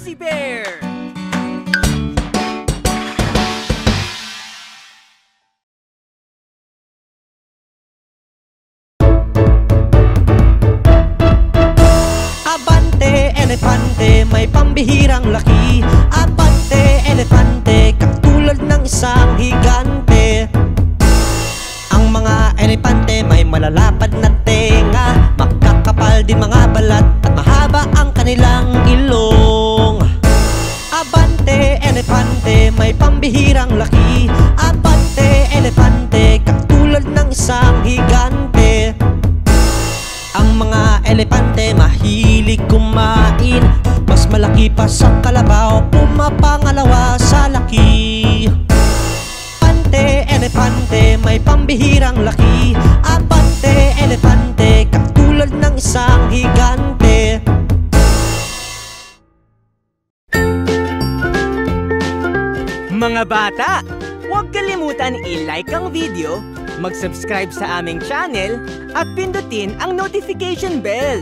Fuzzy Bear! Abante, elepante, may pambihirang laki. Abante, elepante, katulad ng isang higante. Ang mga elepante may malalapad na tenga, makakapal din mga balat at mahaba ang kanilang ilong. Abante, elepante, may pambihirang laki. Abante, elepante, katulad ng isang higante. Ang mga elepante mahilig kumain, mas malaki pa sa kalabaw, pumapangalawa sa laki. Abante, elepante, may pambihirang laki. Abante, elepante, katulad ng isang higante. Mga bata, huwag kalimutan i-like ang video, mag-subscribe sa aming channel, at pindutin ang notification bell.